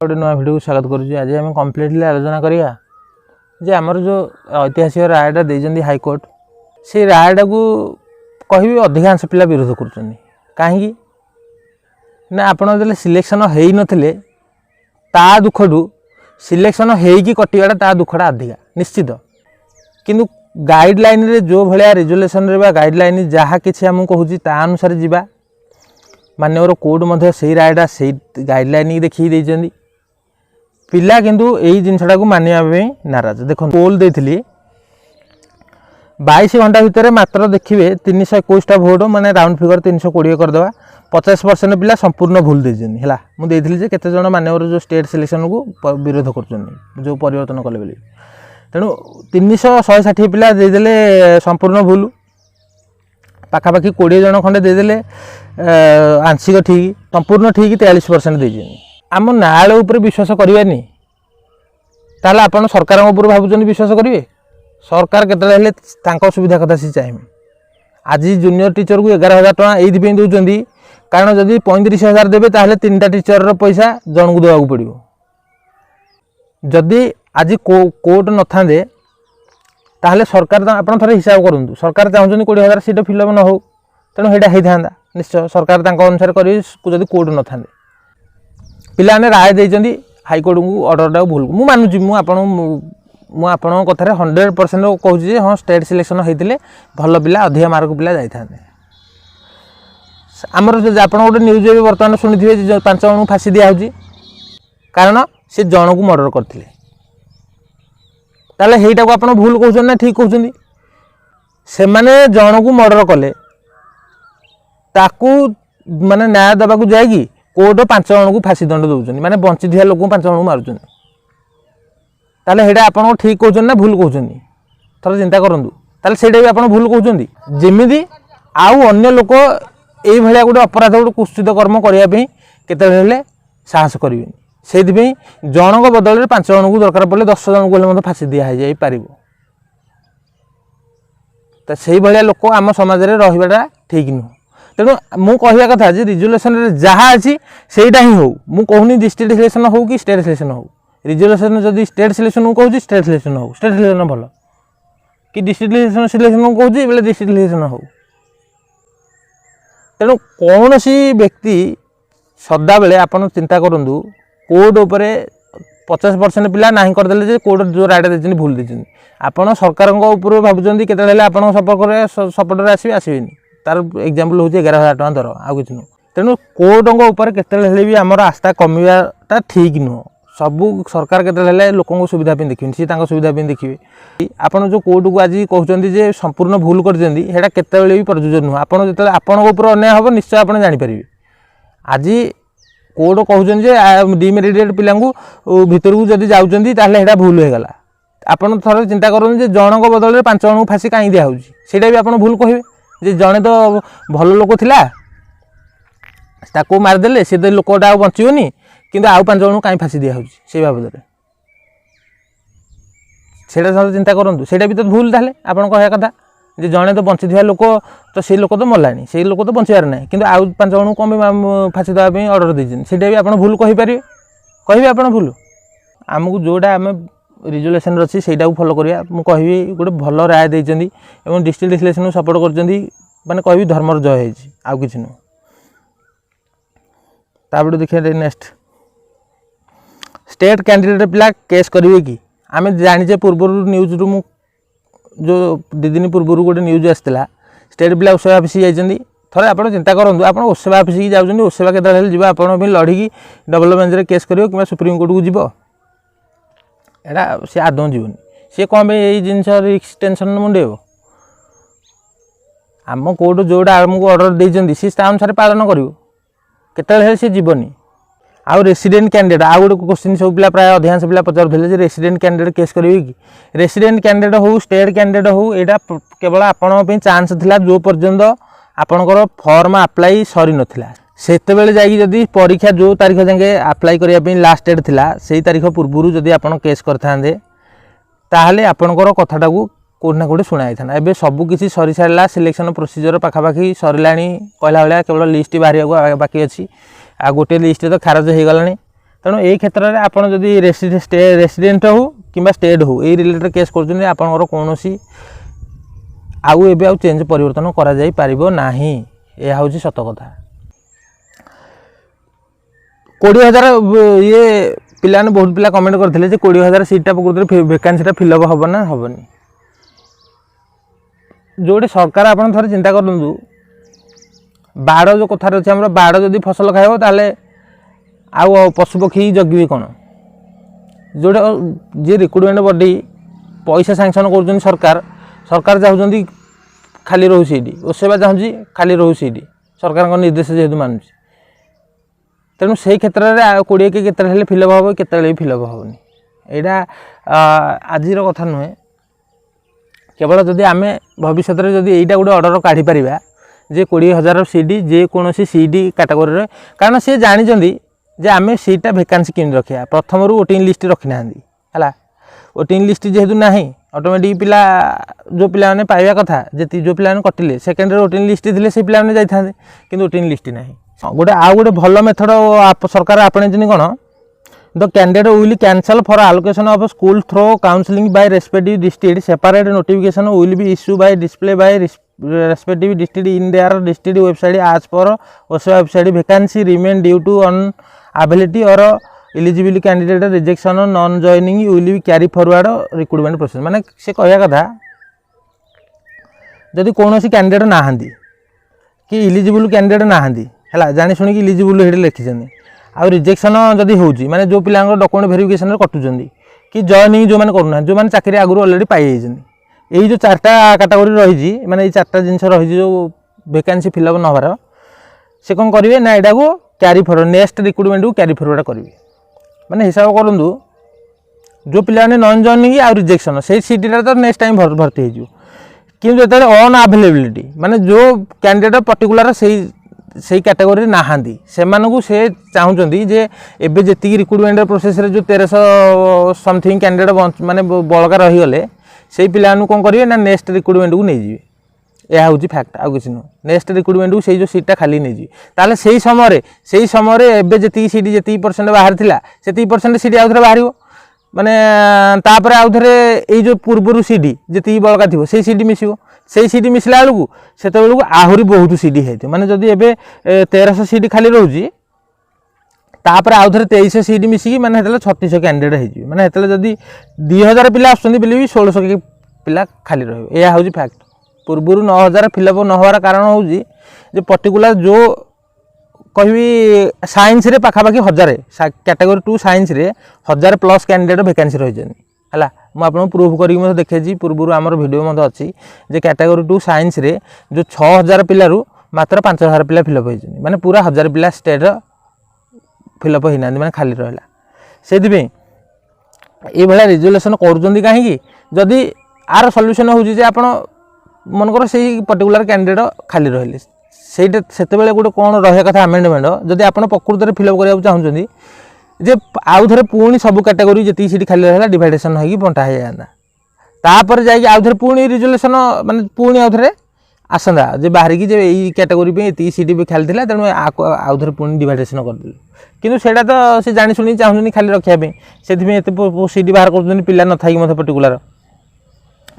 गोटे नुआ भिडियो को स्वागत करुँ। आज आम कम्प्लीटली आलोचना करिया जे आमर जो ऐतिहासिक रायटा देइजंदी हाईकोर्ट से रायटा को कहि अधिकांश पिला विरोध करुछन्नी। काहेकि ना आपण जले सिलेक्शन हेई नथिले ता दुखडू सिलेक्शन हेई कटिवाटा ता दुखडा अधिका निश्चित। किंतु गाइडलाइन रे जो भलिया रेजुलेशन रे बा गाइडलाइन जहाँ किछि हम कहूची ता अनुसार जिबा मान्यवर कोर्ट मध्य से रायटा से गाइडलाइन देखी देइजंदी। पिला किंतु यही जिनसा को मानिया नाराज। देख पोल देती 22 घंटा भितर मात्र देखिए 321टा भोट माने राउंड फिगर 320 करदे 50% पिला संपूर्ण भूल देइजन है। मुझे केते जण मान्यवर जो स्टेट सिलेक्शन को विरोध कर जो परिवर्तन कले बोली तेणु 360 पिला देदेले संपूर्ण भूल पाखापाखि 20 जण खंडे देदेले आंशिक ठीक संपूर्ण ठीक 43% देइजन। आम नाल उपर विश्वास करवानी ताला आपण सरकार उपर भावुन विश्वास करेंगे। सरकार केतले सुविधा कथा सी चाहिए। आज जूनियर टीचर को 11,000 टका ये दौरान कारण जदि 35,000 देवे ताहले 3टा टीचर पैसा जन को देवाक पड़ो। जदि आज कोर्ट न था ताहले सरकार आप थे हिसाब करूँ सरकार चाहते 20,000 सीट फिलअप न हो तेणु यहाँ होता निश्चय सरकार अनुसार करेंगे जदि कोर्ट न था। पिलाने राय देइचंदी हाईकोर्ट को ऑर्डरटा भूल मु मानुची मु कथार 100% कहूँ हाँ स्टेट सिलेक्शन होते भल पिला अधिक मार्क पिला जाता। आमर आप गोटे न्यूज बर्तमान शुणी 5 जन को फाँसी दिखाई कारण से जन को मर्डर करते हेटा को आप भूल कहते ना ठीक कहते से मैंने जन को मर्डर कले ताकू माने न्याय देवाक जाएगी कोर्ट 5 जन को फाँसी दंड दौरान माने बंची थे लोक 5 जन को मारुन ताले हेटा आप ठीक कहते ना भूल कहते थोड़ा चिंता करूँ ताले सेटा भी आप भूल कहते जमीदी आउ अन्य लोक ये भाया गोटे अपराध गोटे कुत्सित कर्म करने के साहस करेंगे से जनक बदल 5 जन को दरकार पड़े 10 जन को फाँसी दिखाई पार तो से भाया लोक आम समाज में रहीबाटा ठीक नुह। तेणु मु कहवा कथा रिजोल्यूशन जहाँ अच्छी सेटा ही हो मु कहूनी डिस्ट्रिक्ट सिलेक्शन हो कि स्टेट सिलेक्शन हो रिजोल्यूशन जदि स्टेट सिलेक्शन को कहूँ स्टेट सिलेक्शन हो स्टेट सिलेक्शन भल कि डिस्ट्रिक्ट सिलेक्शन को कहूँ बोले डिस्ट्रिक्ट सिलेक्शन हो। तेणु कौन सी व्यक्ति सदा बेले आप चिंता करूँ कोर्ट उपर 50% पिला ना करदे कोर्ट जो रायटा देते भूल देते आपड़ सरकार भावुं के सपोर्ट आसवे आसबेनि तार एग्जांपल हूँ 11,000 टका दर आउ कि नुह। तेणु कोर्टों उपर केतले भी आमर आस्था कमिवाटा ठीक नुह। सबू सरकार केतले लोक सुविधा देखिए सी सुविधा देखिए आपड़ जो कोर्ट को आज कहते संपूर्ण भूल कर केतले भी प्रयोज्य नुह। आप जो आप अन्याय हम निश्चय आप जानीपर आज कोर्ट कहते डिमेरिटेड पिला भितर को जब जाऊँगी भूल होगा आपड़ थोड़ा चिंता करूँ जनक बदल 5 जन को फाँसी कहीं दिखाई भी आप भूल कहे जे जड़े तो भल लोक थिला ताको मारदेले से लोकटा बचीबनी किंतु आउ 5 जन को कहीं फाँसी दिखाई से बाबद से चिंता करूँ से भी तो भूल ताले आप कह कथा जे जड़े तो बंची था लोक तो से लोक तो मलानी से लोक तो बचार ना कि आउ 5 जन को कम फाँसी देवाई अर्डर देते से भी आप भूल कहींपारे कहे आप भूल आमको जोड़ा आम रिजोल्यूशन अच्छी से फॉलो करिया मु कहि गोटे भल राय देइचंदी एवं डिस्ट्रिक्ट सिलेक्शन को सपोर्ट करचंदी माने कहि धर्मर जय होइछि आउ किछि न। ताबडे देखिए नेक्स्ट स्टेट कैंडिडेट पिला केस करिवे कि आमे जानिचे पूर्व न्यूज रु मु जो 2 दिन पूर्व गोटे न्यूज आसला स्टेट पिला ओसेवा ऑफिस जाइचंदी थोड़े आप चिंता करूँ आप ओसेवा ऑफिस की जाउचंदी ओसेवा केतले जीवा आपण लड़की डबल बेंच रे केस करियो कि सुप्रीम कोर्ट को जीवो एटा सी आदौ जीवन सी कौन ये जिन रिक्स टेंशन मुंडे आम कोर्ट जोड़ा आमको ऑर्डर देती सी अनुसार पालन कर सी जीवनी। आउ रेसिडेंट कैंडिडेट आउ गोटे क्वेश्चन सब पिला प्राय अधिकांश पिला पचारे रेसिडेंट कैंडिडेट केस करेंगे कि रेसिडेंट कैंडिडेट हो स्टेट कैंडिडेट हो यहाँ केवल आपण चांस थिला जो पर्यंत आपणकर फॉर्म अप्लाई सरी नथिला सेतेबेले जाइए जदि परीक्षा जो तारीख जाके अप्लाई करने लास्ट डेट थिला से तारीख पूर्व जदि आप केस करते ताहले आपणकर कथाटा को कौट ना कौटे शुणाई था। एबे सबकिछि सरी सारा सिलेक्शन प्रोसीजर पाखापाखि सरला कहला भाया केवल लिस्ट बाहर बाकी अच्छी आ गोटे लिस्ट तो खारज हो गलानी तेणु यही क्षेत्र में आप रेसीडेट हो कि स्टेट हो यही रिलेटेड केस कर आपंकर कौन आउ एबे आउ चेंज परिवर्तन करा जाई पारिबो नाही। यह हूँ सत कथा। 20,000 ये पिला बहुत पिला कमेंट करते 20,000 सीटा प्रकृत वैकेंसीटा फिलअप हम ना हेनी जोटे सरकार आप थे चिंता करूँ बाड़ जो कथार अच्छे आम बाड़ जदि फसल खाइब ताले आउ पशुपक्षी जगिबे कौन जोटे जी रिक्रुटमेंट बॉडी पैसा सैंक्शन कर सरकार सरकार चाहूँगी खाली रहू सीटी ओसेवा चाहूँगी खाली रहू सीटी सरकार निर्देश जेहेतु मानुची तेणु से क्षेत्र में 20 के केते फिलअप हम केते फिलअप हेनी यहाँ आज कथा नुहे केवल जदि आम भविष्य में जदि यहीटा गोटे अर्डर काढ़ी पारिबा जे 20,000 सीडी जेकोसी सीडी कैटेगोरी कारण सी जानी जे आम सीटा भैकेंसी केमी रखा प्रथम वोटिंग लिस्ट रखी ना है वोटिंग लिस्ट जेहेतु ना ऑटोमेटिक पिला जो पिला ने पाइबा कथा जी जो पिला कटिले सेकेंडरी वोटिंग लिस्ट थे से पिला जाते कि वोटिंग लिस्ट ना गोटे आउ गोटे भल मेथड सरकार आपणे कौन the candidate will cancel for allocation of school through counselling by respective district separate notification will be issue by display by respective district in their district website आज पर OSA website vacancy remain due to unavailability or eligible candidate rejection non joining will be carry forward recruitment process माने से कहया कथा जदि कौन candidate ना कि eligible candidate ना है जानी शुणी इलिजिबल हेड लिखिं आ रिजेक्शन जदि होची माने जो पिला डॉक्यूमेंट वेरिफिकेशन कटुचंदी कि जॉइनिंग जो मैंने करूना जो मैंने चाकरी आगु ऑलरेडी पाई यही जो 4टा कैटेगोरी रही माने 4टा जिनस रही जो वैकेंसी फिलअप न होबार से कौन करेंगे ना यहाँ को क्यारी फरवर्ड नेक्स्ट रिक्रुटमेंट को क्यारी फरवर्ड करेंगे माने हिसाब करूँ जो पिला नॉन जॉइनिंग आ रिजेक्शन से सीटा तो नेक्स्ट टाइम भर्ती हो कि जो अनअवेलेबिलिटी माने जो कैंडिडेट पर्टिकुलर से कैटेगोरी नहांती से चाहूँगी जे एबे जी रिक्रुटमेंट प्रोसेस रे जो 1300 समथिंग कैंडिडेट माने बड़का रहीगले से पिला कौन करेंगे ना नेक्स्ट रिक्रुटमेंट को नहीं यह हूँ फैक्ट आउ किसी नुह नेक्स्ट रिक्रुटमेंट को जो सीटा खाली नहीं ताले से समय एवं जी सीट जी परसेंट बाहर से परसेंट सीट आउ थे बाहर माने तापर आउ थे ये जो पूर्वर सीट जी बड़का थी से सीट मिसिव से सीट मिसला बेलू से आहरी बहुत सीट है माने जदि एबे 1300 सीट खाली रोची तापर आउ थे 2300 सीट मिसिकी माने 3600 कैंडिडेट हो माने जदि 2000 पिला आसुँच भी 1600 के पिला खाली रही यह हूँ फैक्ट पूर्वर 9000 फिलअप न होवार कारण हूँ जे पर्टिकुलर जो कहि साइंस रे पाखापाखि 1000 कैटेगोरी 2 साइंस रे 1000 प्लस कैंडिडेट वैकेंसी रही है मुझे आपको प्रूफ करके देखे पूर्व आमर भिडियो अच्छी जे कैटेगोरी 2 साइंस रे जो 6000 पिलू मात्र 5000 पिला फिलअप होती माने पूरा 1000 पिला स्टेट फिलअप होना माने खाली रहा से ये रिजोल्यूशन करुँच कहीं जदि आर सल्यूशन हूँ आप मनकर से पर्टिकुलर कैंडिडेट खाली रही से गोटे कौन रहा कथा आमेंडमेंट जदि आप प्रकृत में फिलअप करने चाहूँगी जे आउ थे पुणी सब कैटेगोरी जी सीट खाली रहा डिवाइडेसन हो बंटा हो जाता तापर जाकि आउ थे पुणी रिजोल्यूशन माने पुणी आउ थे आसंता जे बाहर की यही कैटेगोरी पे ये सीट भी खाली था तेणु आउ थे पुणी डिवाइडेसन करदे किंतु सेटा तो से जानी शुणी चाहूँ खाली रखापी से सीट बाहर कर पिला न थी मत पर्टिकुलर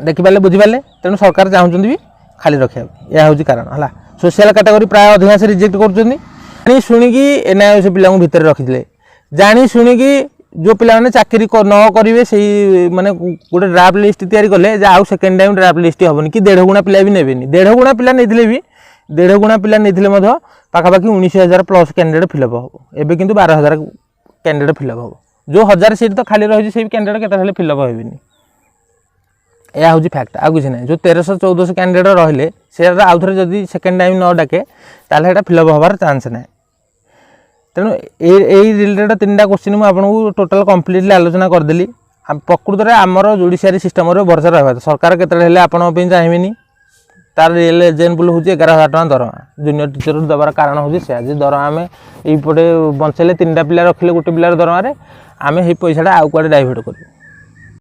देखिपारे बुझीपारे तेणु सरकार चाहूँगी भी खाली रखा यह हूँ कारण है सोशल कैटेगोरी प्राय अधिकांश रिजेक्ट कर शुणिकी एनआईओ से पिला भितर रखी जानी शुणिकी जो पिला चाकरी न करेंगे से माने गोटे ड्राफ्ट लिस्ट तैयारी कले आउ सेकेंड टाइम ड्राफ्ट लिस्ट हेनी कि 1.5 गुणा पिला भी नेबेनी 1.5 गुणा पिला नहीं भी 1.5 गुणा पिला नहीं पाखापाखि 19,000 प्लस कैंडिडेट फिलअप हम एवं कितु 12,000 कैंडिडेट फिलअप हम जो 1000 सीट तो खाली रही से कैंडिडेट केते फिलअप हेनी यह हूँ फैक्ट आउ किसी ना जो 1300-1400 कैंडिडेट रहिले से आउ थे जदि सेकेंड टाइम न डाके ताल फिलअप हबार चांस ना तेणु यही रिलेटेड 3टा क्वेश्चन मुझे आपको टोटाल कम्प्लीटली आलोचना करदेली प्रकृत में आमर जुडिशियरी सिस्टम भरोसा रहा सरकार केतले आपंपी चाहिए तार रियल एग्जाम्पल हूँ 11,000 टका दरमा जूनियर टीचर देवार कारण हूँ से आज दरमा आम यपटे बंचेले 3टा पिला रखिले गोटे पिलार दरमार आम ही पैसाटा आउ कड़े डाइवर्ट करूँ